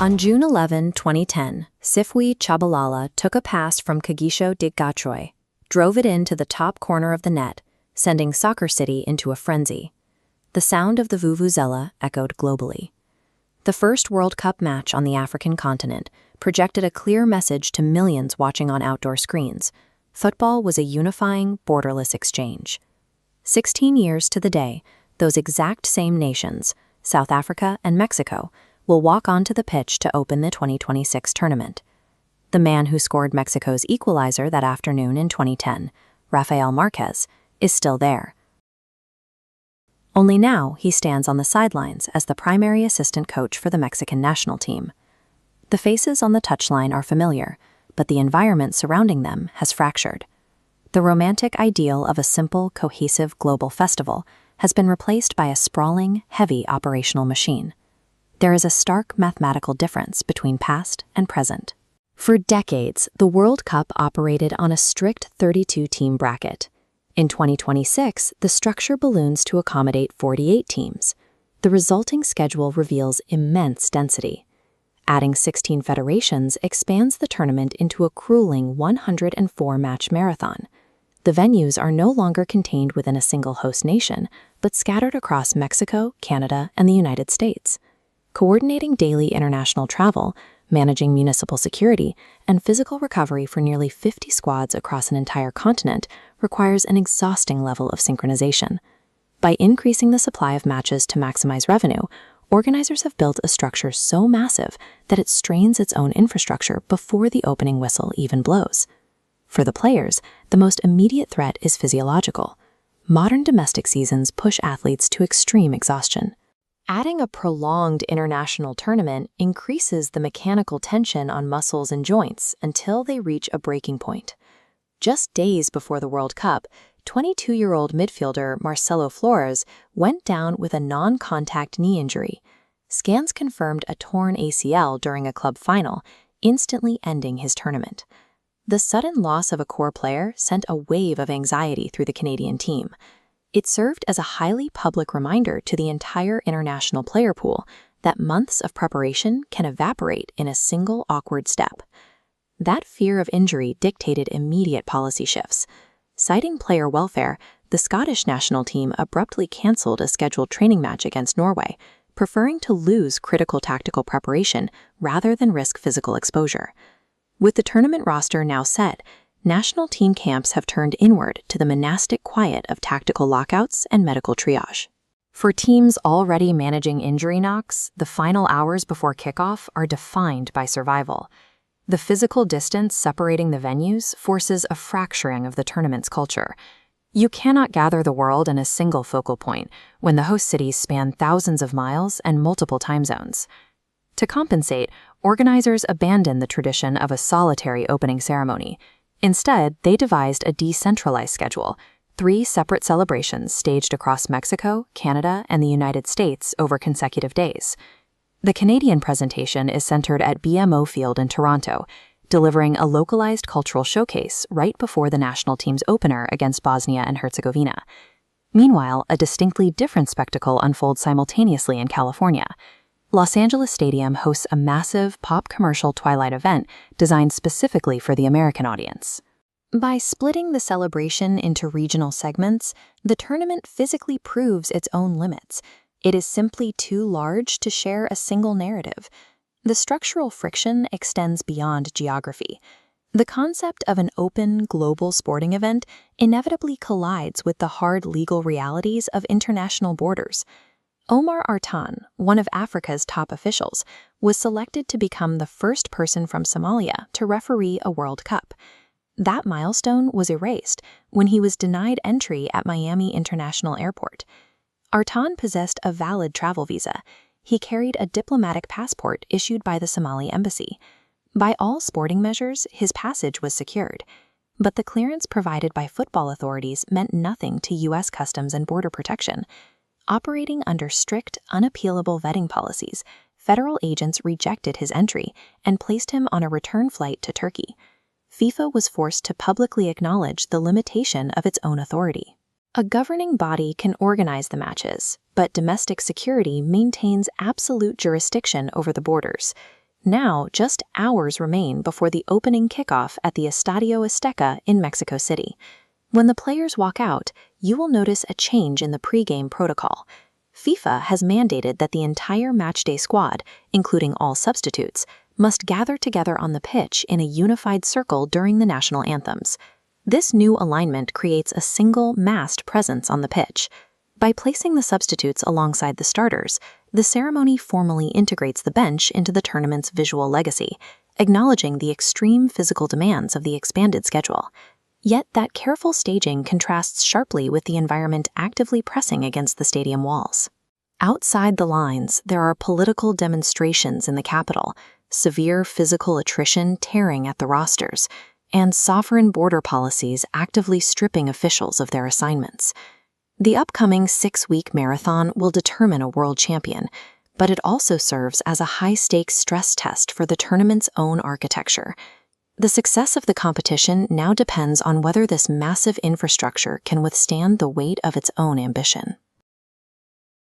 On June 11, 2010, Sifwi Chabalala took a pass from Kagisho Diggatroy, drove it into the top corner of the net, sending Soccer City into a frenzy. The sound of the vuvuzela echoed globally. The first World Cup match on the African continent projected a clear message to millions watching on outdoor screens. Football was a unifying, borderless exchange. 16 years to the day, those exact same nations, South Africa and Mexico, will walk onto the pitch to open the 2026 tournament. The man who scored Mexico's equalizer that afternoon in 2010, Rafael Marquez, is still there. Only now he stands on the sidelines as the primary assistant coach for the Mexican national team. The faces on the touchline are familiar, but the environment surrounding them has fractured. The romantic ideal of a simple, cohesive global festival has been replaced by a sprawling, heavy operational machine. There is a stark mathematical difference between past and present. For decades, the World Cup operated on a strict 32-team bracket. In 2026, the structure balloons to accommodate 48 teams. The resulting schedule reveals immense density. Adding 16 federations expands the tournament into a grueling 104-match marathon. The venues are no longer contained within a single host nation, but scattered across Mexico, Canada, and the United States. Coordinating daily international travel, managing municipal security, and physical recovery for nearly 50 squads across an entire continent requires an exhausting level of synchronization. By increasing the supply of matches to maximize revenue, organizers have built a structure so massive that it strains its own infrastructure before the opening whistle even blows. For the players, the most immediate threat is physiological. Modern domestic seasons push athletes to extreme exhaustion. Adding a prolonged international tournament increases the mechanical tension on muscles and joints until they reach a breaking point. Just days before the World Cup, 22-year-old midfielder Marcelo Flores went down with a non-contact knee injury. Scans confirmed a torn ACL during a club final, instantly ending his tournament. The sudden loss of a core player sent a wave of anxiety through the Canadian team. It served as a highly public reminder to the entire international player pool that months of preparation can evaporate in a single awkward step. That fear of injury dictated immediate policy shifts. Citing player welfare, the Scottish national team abruptly cancelled a scheduled training match against Norway, preferring to lose critical tactical preparation rather than risk physical exposure. With the tournament roster now set, national team camps have turned inward to the monastic quiet of tactical lockouts and medical triage. For teams already managing injury knocks, the final hours before kickoff are defined by survival. The physical distance separating the venues forces a fracturing of the tournament's culture. You cannot gather the world in a single focal point when the host cities span thousands of miles and multiple time zones. To compensate, organizers abandoned the tradition of a solitary opening ceremony. Instead, they devised a decentralized schedule, 3 separate celebrations staged across Mexico, Canada, and the United States over consecutive days. The Canadian presentation is centered at BMO Field in Toronto, delivering a localized cultural showcase right before the national team's opener against Bosnia and Herzegovina. Meanwhile, a distinctly different spectacle unfolds simultaneously in California. Los Angeles Stadium hosts a massive pop commercial twilight event designed specifically for the American audience. By splitting the celebration into regional segments, the tournament physically proves its own limits. It is simply too large to share a single narrative. The structural friction extends beyond geography. The concept of an open, global sporting event inevitably collides with the hard legal realities of international borders. Omar Artan, one of Africa's top officials, was selected to become the first person from Somalia to referee a World Cup. That milestone was erased when he was denied entry at Miami International Airport. Artan possessed a valid travel visa. He carried a diplomatic passport issued by the Somali embassy. By all sporting measures, his passage was secured. But the clearance provided by football authorities meant nothing to U.S. Customs and Border Protection. Operating under strict, unappealable vetting policies, federal agents rejected his entry and placed him on a return flight to Turkey. FIFA was forced to publicly acknowledge the limitation of its own authority. A governing body can organize the matches, but domestic security maintains absolute jurisdiction over the borders. Now, just hours remain before the opening kickoff at the Estadio Azteca in Mexico City. When the players walk out, you will notice a change in the pregame protocol. FIFA has mandated that the entire matchday squad, including all substitutes, must gather together on the pitch in a unified circle during the national anthems. This new alignment creates a single massed presence on the pitch. By placing the substitutes alongside the starters, the ceremony formally integrates the bench into the tournament's visual legacy, acknowledging the extreme physical demands of the expanded schedule. Yet that careful staging contrasts sharply with the environment actively pressing against the stadium walls. Outside the lines, there are political demonstrations in the capital, severe physical attrition tearing at the rosters, and sovereign border policies actively stripping officials of their assignments. The upcoming 6-week marathon will determine a world champion, but it also serves as a high-stakes stress test for the tournament's own architecture. The success of the competition now depends on whether this massive infrastructure can withstand the weight of its own ambition.